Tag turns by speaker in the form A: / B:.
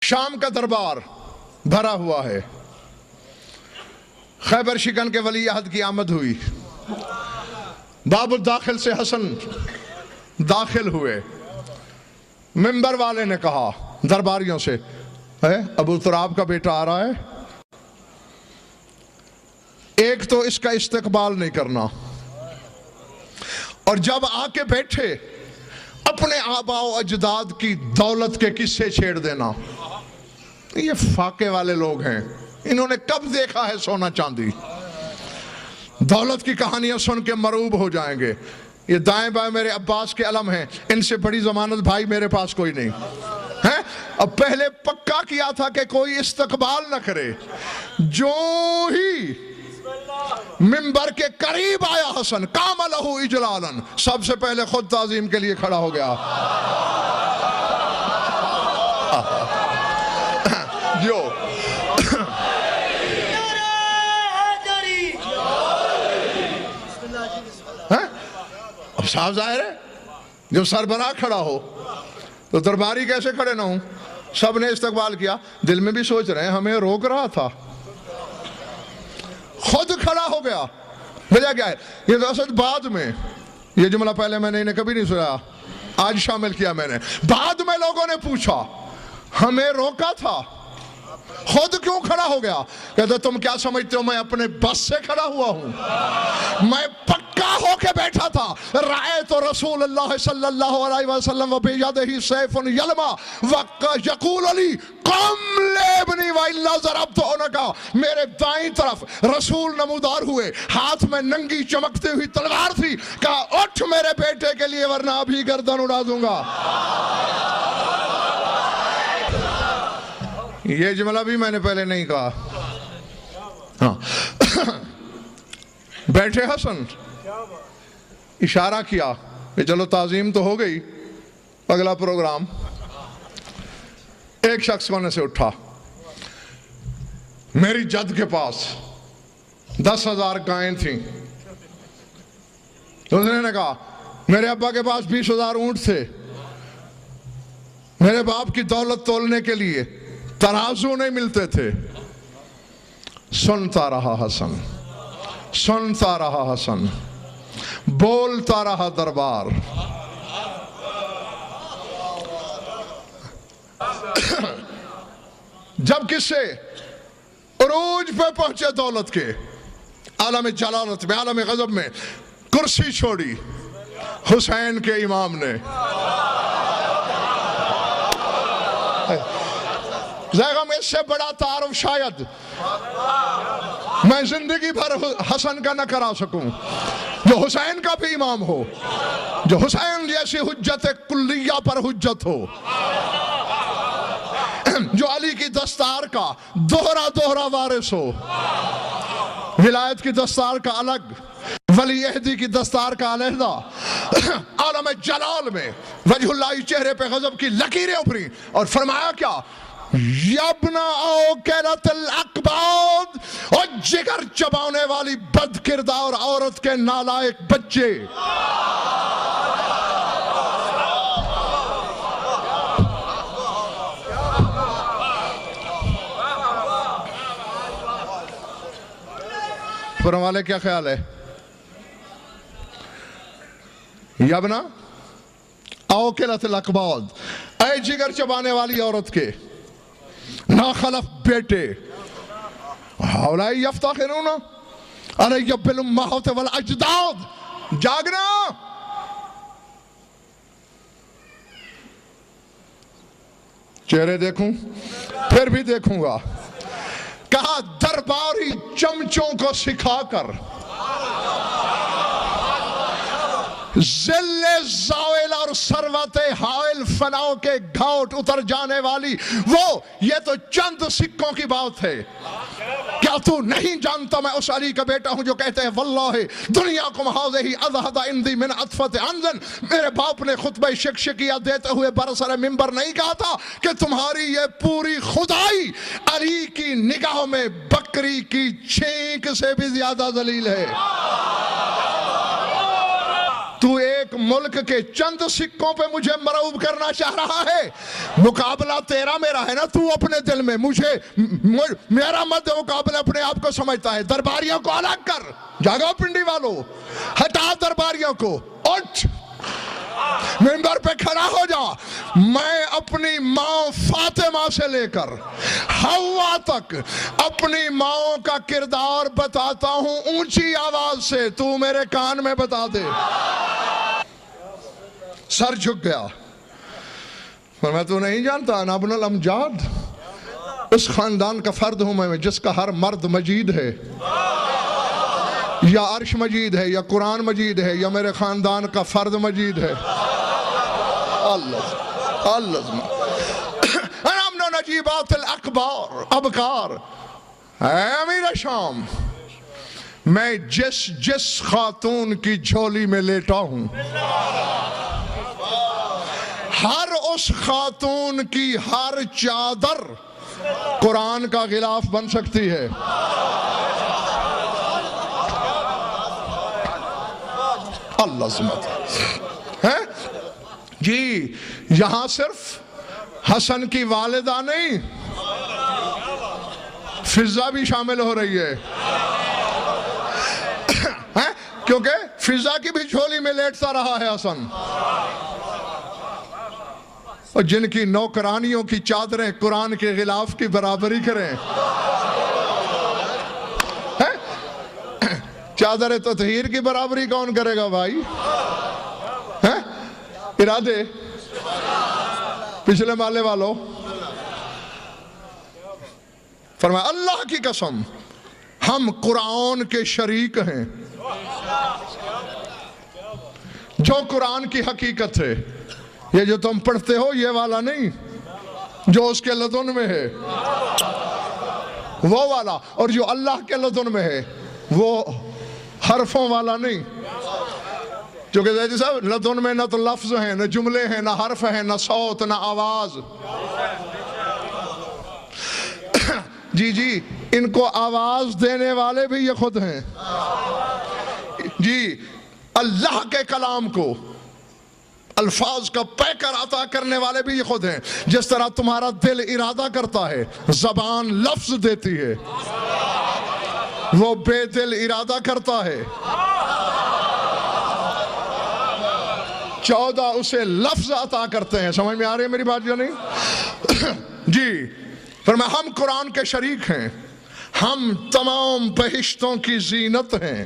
A: شام کا دربار بھرا ہوا ہے. خیبر شکن کے ولی عہد کی آمد ہوئی. باب الداخل سے حسن داخل ہوئے. منبر والے نے کہا درباریوں سے، ابو تراب کا بیٹا آ رہا ہے، ایک تو اس کا استقبال نہیں کرنا، اور جب آ کے بیٹھے اپنے آباء و اجداد کی دولت کے قصے چھیڑ دینا. یہ فاقے والے لوگ ہیں، انہوں نے کب دیکھا ہے سونا چاندی؟ دولت کی کہانیاں سن کے مرعوب ہو جائیں گے. یہ دائیں بائیں میرے عباس کے علم ہیں، ان سے بڑی ضمانت بھائی میرے پاس کوئی نہیں ہے. اب پہلے پکا کیا تھا کہ کوئی استقبال نہ کرے. جو ہی منبر کے قریب آیا حسن، قام لہو اجلالا، سب سے پہلے خود تعظیم کے لیے کھڑا ہو گیا. جو اب صاف ظاہر ہے جب سربراہ کھڑا ہو تو درباری کیسے کھڑے نہ ہوں؟ سب نے استقبال کیا. دل میں بھی سوچ رہے ہیں ہمیں روک رہا تھا، خود کھڑا ہو گیا. وجہ کیا ہے؟ یہ تو اصل بعد میں، یہ جملہ پہلے میں نے انہیں کبھی نہیں سنا، آج شامل کیا میں نے. بعد میں لوگوں نے پوچھا ہمیں روکا تھا، خود کیوں کھڑا ہو گیا؟ کہتے تم کیا سمجھتے ہو میں اپنے بس سے کھڑا ہوا ہوں؟ میں پکا ہو کے بیٹھا تھا. رأیت رسول اللہ صلی اللہ علیہ وسلم وبیدہ سیف یلما یقول علی قم لیبنی وإلا ضربت عنقا. میرے دائیں طرف رسول نمودار ہوئے، ہاتھ میں ننگی چمکتی ہوئی تلوار تھی. کہا اٹھ میرے بیٹے کے لیے ورنہ ابھی گردن اڑا دوں گا. یہ جملہ بھی میں نے پہلے نہیں کہا. ہاں بیٹھے حسن، اشارہ کیا کہ چلو تعظیم تو ہو گئی، اگلا پروگرام. ایک شخص کونے سے اٹھا، میری جد کے پاس 10,000 گائیں تھیں. دوسرے نے کہا میرے ابا کے پاس 20,000 اونٹ تھے. میرے باپ کی دولت تولنے کے لیے ترازو نہیں ملتے تھے. سنتا رہا حسن، سنتا رہا حسن، بولتا رہا دربار. جب قصے عروج پہ پہنچے دولت کے، عالم جلالت میں، عالم غضب میں، کرسی چھوڑی حسین کے امام نے. زیغم اس سے بڑا تعارف شاید میں زندگی بھر حسن کا نہ کرا سکوں، جو حسین کا بھی امام ہو، جو حسین جیسی حجت کلیہ پر حجت ہو، جو علی کی دستار کا دوہرا وارث ہو. ولایت کی دستار کا الگ، ولی عہدی کی دستار کا علیحدہ. عالم جلال میں وجہ اللہ چہرے پہ غضب کی لکیریں ابھری اور فرمایا کیا؟ یبنا اوکلت الاقباد، اور جگر چبانے والی بد کردار عورت کے نالائق بچے. فرمان والے کیا خیال ہے؟ یبنا اوکلت الاقباد، اے جگر چبانے والی عورت کے ناخلف بیٹے. ہؤلائی یفتخرون علی بالامہات والاجداد. جاگنا، چہرے دیکھوں پھر بھی دیکھوں گا. کہا درباری چمچوں کو سکھا کر ذل زائل اور ثروت حائل فناؤ کے گھاٹ اتر جانے والی وہ، یہ تو چند سکوں کی بات ہے. کیا تو نہیں جانتا میں اس علی کا بیٹا ہوں جو کہتے ہیں واللہ دنیا کم ہذہ اذہد عندی من عطفت انزن. میرے باپ نے خطبہ شکشکیہ دیتے ہوئے برسر منبر نہیں کہا تھا کہ تمہاری یہ پوری خدائی علی کی نگاہوں میں بکری کی چھینک سے بھی زیادہ ذلیل ہے. تو ایک ملک کے چند سکوں پہ مجھے مرعوب کرنا چاہ رہا ہے؟ مقابلہ تیرا میرا ہے نا، تو اپنے دل میں مجھے میرا مد مقابلہ اپنے آپ کو سمجھتا ہے۔ درباریوں کو الگ کر، جاگو پنڈی والو، ہٹا درباریوں کو، اٹھ منبر پہ کھڑا ہو جا۔ میں اپنی ماں فاطمہ سے لے کر حوا تک اپنی ماں کا کردار بتاتا ہوں اونچی آواز سے، تو میرے کان میں بتا دے۔ سر جھک گیا، فرمایا تو نہیں جانتا انا ابن الامجاد، اس خاندان کا فرد ہوں میں جس کا ہر مرد مجید ہے، یا عرش مجید ہے، یا قرآن مجید ہے، یا میرے خاندان کا فرد مجید ہے۔ اللہ انا من نجیبات الاکبار ابکار۔ اے امیر شام، میں جس خاتون کی جھولی میں لیٹا ہوں، ہر اس خاتون کی ہر چادر قرآن کا غلاف بن سکتی ہے۔ اللہ سمت ہے جی، یہاں صرف حسن کی والدہ نہیں، فضا بھی شامل ہو رہی ہے، کیونکہ فضا کی بھی جھولی میں لیٹتا رہا ہے حسن، اور جن کی نوکرانیوں کی چادریں قرآن کے غلاف کی برابری کریں۔ چادر تطہیر کی برابری کون کرے گا بھائی؟ ارادے پچھلے مالے والوں، فرمایا اللہ کی قسم ہم قرآن کے شریک ہیں۔ جو قرآن کی حقیقت ہے، یہ جو تم پڑھتے ہو یہ والا نہیں، جو اس کے لدن میں ہے وہ والا، اور جو اللہ کے لدن میں ہے وہ حرفوں والا نہیں، کیونکہ زیدی صاحب لدن میں نہ تو لفظ ہیں، نہ جملے ہیں، نہ حرف ہیں، نہ صوت، نہ آواز۔ جی ان کو آواز دینے والے بھی یہ خود ہیں جی، اللہ کے کلام کو الفاظ کا پیکر عطا کرنے والے بھی یہ خود ہیں۔ جس طرح تمہارا دل ارادہ کرتا ہے، زبان لفظ دیتی ہے، وہ بے دل ارادہ کرتا ہے، 14 اسے لفظ عطا کرتے ہیں۔ سمجھ میں آ رہی ہے میری بات یا نہیں؟ جی فرمایا ہم قرآن کے شریک ہیں، ہم تمام بہشتوں کی زینت ہیں۔